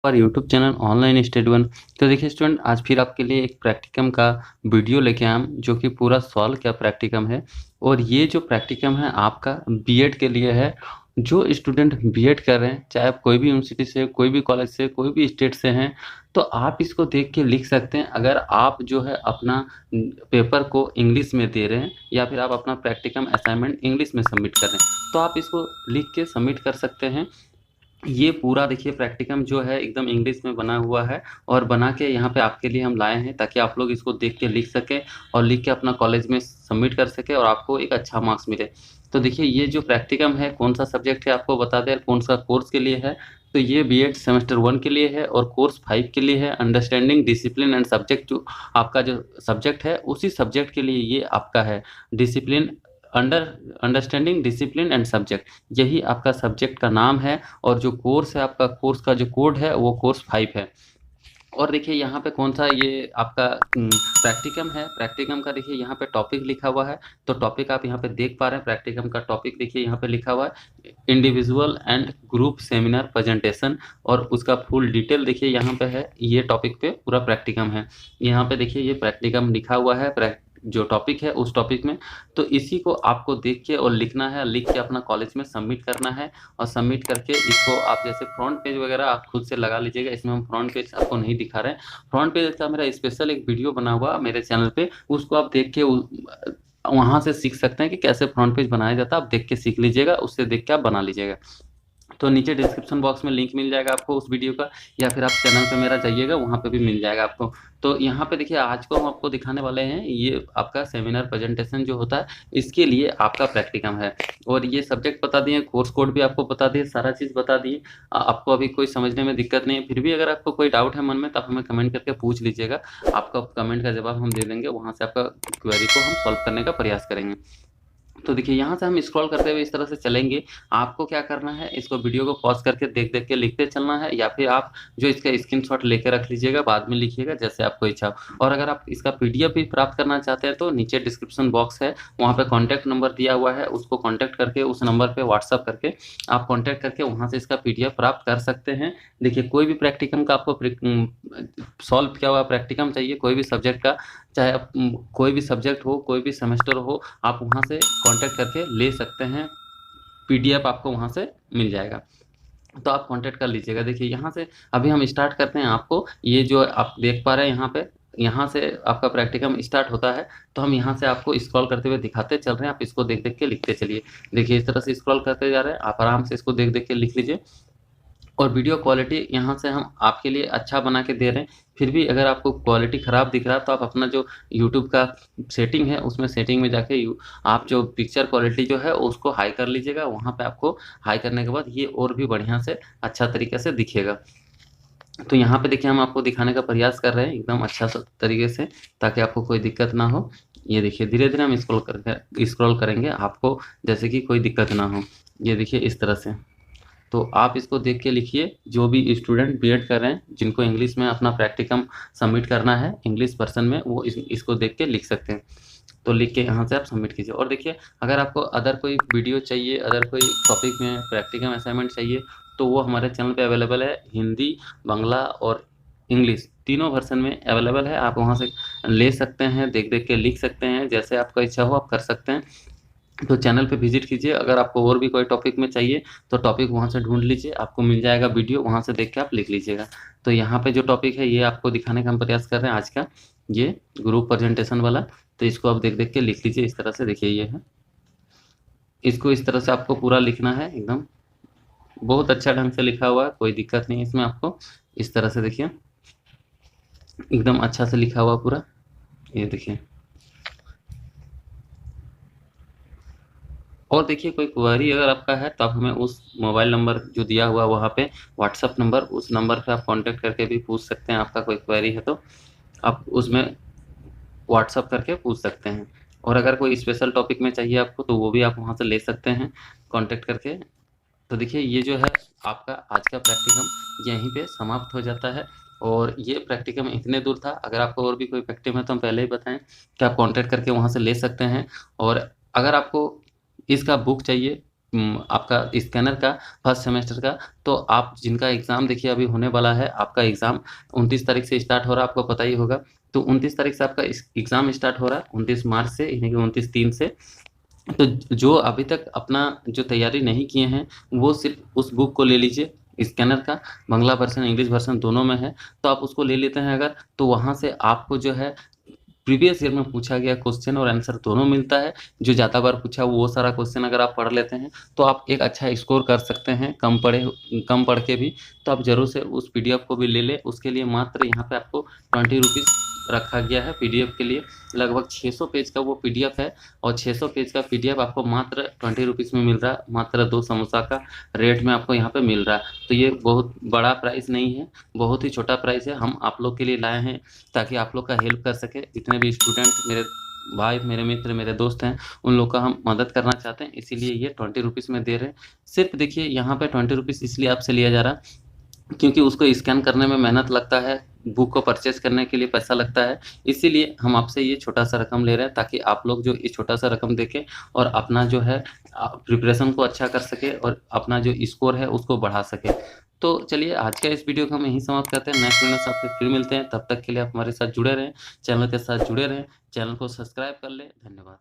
और YouTube channel online study one. तो देखिए स्टूडेंट, आज फिर आपके लिए एक प्रैक्टिकम का वीडियो लेके आए हम, जो कि पूरा सॉल्व किया प्रैक्टिकम है। और ये जो प्रैक्टिकम है आपका बीएड के लिए है। जो स्टूडेंट बीएड कर रहे हैं, चाहे आप कोई भी यूनिवर्सिटी से, कोई भी कॉलेज से, कोई भी स्टेट से हैं, तो आप इसको देख के लिख सकते हैं। अगर आप जो है अपना पेपर को इंग्लिश में दे रहे हैं या फिर आप अपना प्रैक्टिकम असाइनमेंट इंग्लिश में सबमिट कर रहे हैं, तो आप इसको लिख के सबमिट कर सकते हैं। ये पूरा देखिए प्रैक्टिकम जो है एकदम इंग्लिश में बना हुआ है और बना के यहाँ पे आपके लिए हम लाए हैं, ताकि आप लोग इसको देख के लिख सकें और लिख के अपना कॉलेज में सबमिट कर सके और आपको एक अच्छा मार्क्स मिले। तो देखिए ये जो प्रैक्टिकम है, कौन सा सब्जेक्ट है आपको बता दें, कौन सा कोर्स के लिए है। तो ये बीएड सेमेस्टर 1 के लिए है और कोर्स 5 के लिए है। अंडरस्टैंडिंग डिसिप्लिन एंड सब्जेक्ट, जो आपका जो सब्जेक्ट है उसी सब्जेक्ट के लिए ये आपका है। Discipline understanding discipline and subject, यही आपका सब्जेक्ट का नाम है। और जो कोर्स है, आपका कोर्स का जो कोड है वो कोर्स 5 है। और देखिए यहाँ पे कौन सा ये आपका प्रैक्टिकम है। प्रैक्टिकम का देखिए यहाँ पे टॉपिक लिखा हुआ है। तो टॉपिक आप यहाँ पे देख पा रहे हैं। प्रैक्टिकम का टॉपिक देखिए यहाँ पे लिखा हुआ है, individual and group seminar presentation. और उसका फुल डिटेल देखिए यहाँ पे है। ये टॉपिक पे पूरा प्रैक्टिकम है। यहाँ पे देखिए ये प्रैक्टिकम लिखा हुआ है, जो टॉपिक है उस टॉपिक में। तो इसी को आपको देख के और लिखना है, लिख के अपना कॉलेज में सबमिट करना है। और सबमिट करके इसको आप जैसे फ्रंट पेज वगैरह आप खुद से लगा लीजिएगा। इसमें हम फ्रंट पेज आपको नहीं दिखा रहे हैं। फ्रंट पेज का मेरा स्पेशल एक वीडियो बना हुआ मेरे चैनल पे, उसको आप देख के वहाँ से सीख सकते हैं कि कैसे फ्रंट पेज बनाया जाता है। आप देख के सीख लीजिएगा, उससे देख के आप बना लीजिएगा। तो नीचे डिस्क्रिप्शन बॉक्स में लिंक मिल जाएगा आपको उस वीडियो का, या फिर आप चैनल पे मेरा जाइएगा, वहाँ पे भी मिल जाएगा आपको। तो यहाँ पे देखिए आज को हम आपको दिखाने वाले हैं, ये आपका सेमिनार प्रेजेंटेशन जो होता है, इसके लिए आपका प्रैक्टिकम है। और ये सब्जेक्ट बता दिए, कोर्स कोड भी आपको बता दिए, सारा चीज़ बता दिए। आपको अभी कोई समझने में दिक्कत नहीं है। फिर भी अगर आपको कोई डाउट है मन में, तो आप हमें कमेंट करके पूछ लीजिएगा। आपका कमेंट का जवाब हम दे देंगे, वहाँ से आपका क्वेरी को हम सॉल्व करने का प्रयास करेंगे। तो देखिए यहाँ से हम स्क्रॉल करते हुए इस तरह से चलेंगे। आपको क्या करना है, इसको वीडियो को पॉज करके देख देख के लिखते चलना है, या फिर आप जो इसका स्क्रीनशॉट लेके रख लीजिएगा, बाद में लिखिएगा जैसे आपको इच्छा हो। और अगर आप इसका पीडीएफ भी प्राप्त करना चाहते हैं, तो नीचे डिस्क्रिप्शन बॉक्स है, वहाँ पे कॉन्टैक्ट नंबर दिया हुआ है। उसको कॉन्टैक्ट करके, उस नंबर पर व्हाट्सअप करके आप कॉन्टैक्ट करके वहाँ से इसका पीडीएफ प्राप्त कर सकते हैं। देखिए कोई भी प्रैक्टिकम का आपको सॉल्व किया हुआ प्रैक्टिकम चाहिए, कोई भी सब्जेक्ट का, चाहे आप कोई भी सब्जेक्ट हो, कोई भी सेमेस्टर हो, आप वहाँ से कांटेक्ट करके ले सकते हैं। पीडीएफ आपको वहाँ से मिल जाएगा, तो आप कांटेक्ट कर लीजिएगा। देखिए यहाँ से अभी हम स्टार्ट करते हैं। आपको ये जो आप देख पा रहे हैं यहाँ पे, यहाँ से आपका प्रैक्टिकम स्टार्ट होता है। तो हम यहाँ से आपको स्क्रॉल करते हुए दिखाते चल रहे हैं, आप इसको देख देख के लिखते चलिए। देखिए इस तरह से स्क्रॉल करते जा रहे हैं, आप आराम से इसको देख देख के लिख लीजिए। और वीडियो क्वालिटी यहाँ से हम आपके लिए अच्छा बना के दे रहे हैं। फिर भी अगर आपको क्वालिटी ख़राब दिख रहा है, तो आप अपना जो यूट्यूब का सेटिंग है, उसमें सेटिंग में जाके आप जो पिक्चर क्वालिटी जो है उसको हाई कर लीजिएगा। वहाँ पे आपको हाई करने के बाद ये और भी बढ़िया से अच्छा तरीके से दिखेगा। तो यहाँ पे देखिए हम आपको दिखाने का प्रयास कर रहे हैं एकदम अच्छा सा तरीके से, ताकि आपको कोई दिक्कत ना हो। ये देखिए धीरे धीरे हम स्क्रॉल करेंगे, आपको जैसे कि कोई दिक्कत ना हो। ये देखिए इस तरह से। तो आप इसको देख के लिखिए। जो भी स्टूडेंट बीएड कर रहे हैं, जिनको इंग्लिश में अपना प्रैक्टिकम सबमिट करना है इंग्लिश वर्जन में, वो इसको देख के लिख सकते हैं। तो लिख के यहाँ से आप सबमिट कीजिए। और देखिए अगर आपको अदर कोई वीडियो चाहिए, अदर कोई टॉपिक में प्रैक्टिकम असाइनमेंट चाहिए, तो वो हमारे चैनल पे अवेलेबल है। हिंदी, बांग्ला और इंग्लिश तीनों वर्जन में अवेलेबल है। आप वहाँ से ले सकते हैं, देख देख के लिख सकते हैं, जैसे आपका इच्छा हो आप कर सकते हैं। तो चैनल पे विजिट कीजिए। अगर आपको और भी कोई टॉपिक में चाहिए, तो टॉपिक वहाँ से ढूंढ लीजिए, आपको मिल जाएगा वीडियो, वहाँ से देख के आप लिख लीजिएगा। तो यहाँ पे जो टॉपिक है ये आपको दिखाने का हम प्रयास कर रहे हैं आज का, ये ग्रुप प्रेजेंटेशन वाला। तो इसको आप देख देख के लिख लीजिए इस तरह से। देखिए ये है, इसको इस तरह से आपको पूरा लिखना है एकदम। बहुत अच्छा ढंग से लिखा हुआ है, कोई दिक्कत नहीं है इसमें आपको। इस तरह से देखिए एकदम अच्छा से लिखा हुआ पूरा। ये देखिए। और देखिए कोई क्वेरी अगर आपका है, तो आप हमें उस मोबाइल नंबर जो दिया हुआ वहाँ पे व्हाट्सअप नंबर, उस नंबर पे आप कांटेक्ट करके भी पूछ सकते हैं। आपका कोई क्वेरी है तो आप उसमें व्हाट्सअप करके पूछ सकते हैं। और अगर कोई स्पेशल टॉपिक में चाहिए आपको, तो वो भी आप वहाँ से ले सकते हैं कांटेक्ट करके। तो देखिए ये जो है आपका आज का प्रैक्टिकम यहीं पे समाप्त हो जाता है। और ये प्रैक्टिकम इतने दूर था। अगर आपको और भी कोई प्रैक्टिकम है, तो हम पहले ही बताएं कि आप कांटेक्ट करके वहाँ से ले सकते हैं। और अगर आपको इसका बुक चाहिए, आपका स्कैनर का फर्स्ट सेमेस्टर का। तो आप जिनका एग्ज़ाम देखिए अभी होने वाला है, आपका एग्ज़ाम 29 तारीख से स्टार्ट हो रहा है, आपको पता ही होगा। तो 29 तारीख से आपका एग्ज़ाम स्टार्ट हो रहा है, 29 मार्च से, यानी कि 29/3 से। तो जो अभी तक अपना जो तैयारी नहीं किए हैं, वो सिर्फ़ उस बुक को ले लीजिए, स्कैनर का बांग्ला वर्ज़न, इंग्लिश वर्ज़न दोनों में है। तो आप उसको ले लेते हैं अगर, तो वहाँ से आपको जो है प्रीवियस ईयर में पूछा गया क्वेश्चन और आंसर दोनों मिलता है। जो ज़्यादा बार पूछा वो सारा क्वेश्चन अगर आप पढ़ लेते हैं, तो आप एक अच्छा स्कोर कर सकते हैं, कम पढ़ के भी। तो आप ज़रूर से उस पीडीएफ को भी ले लें। उसके लिए मात्र यहाँ पे आपको 20 रुपीज़ रखा गया है पीडीएफ के लिए। लगभग 600 पेज का वो पीडीएफ है, और 600 पेज का पीडीएफ आपको मात्र 20 रुपीज़ में मिल रहा है। मात्र 2 समोसा का रेट में आपको यहाँ पे मिल रहा है। तो ये बहुत बड़ा प्राइस नहीं है, बहुत ही छोटा प्राइस है। हम आप लोग के लिए लाए हैं ताकि आप लोग का हेल्प कर सके। जितने भी स्टूडेंट मेरे भाई, मेरे मित्र, मेरे दोस्त हैं, उन लोग का हम मदद करना चाहते हैं, इसीलिए ये 20 रुपीज़ में दे रहे हैं। सिर्फ़ देखिए यहाँ पे 20 रुपीज़ इसलिए आपसे लिया जा रहा है क्योंकि उसको स्कैन करने में मेहनत लगता है, बुक को परचेज़ करने के लिए पैसा लगता है। इसीलिए हम आपसे ये छोटा-सा रकम ले रहे हैं, ताकि आप लोग जो ये छोटा-सा रकम देके और अपना जो है प्रिपरेशन को अच्छा कर सकें और अपना जो स्कोर है उसको बढ़ा सकें। तो चलिए आज का इस वीडियो को हम यहीं समाप्त करते हैं। नेक्स्ट वीडियो से आपसे फिर मिलते हैं। तब तक के लिए आप हमारे साथ जुड़े रहें, चैनल के साथ जुड़े रहें, चैनल को सब्सक्राइब कर लें। धन्यवाद।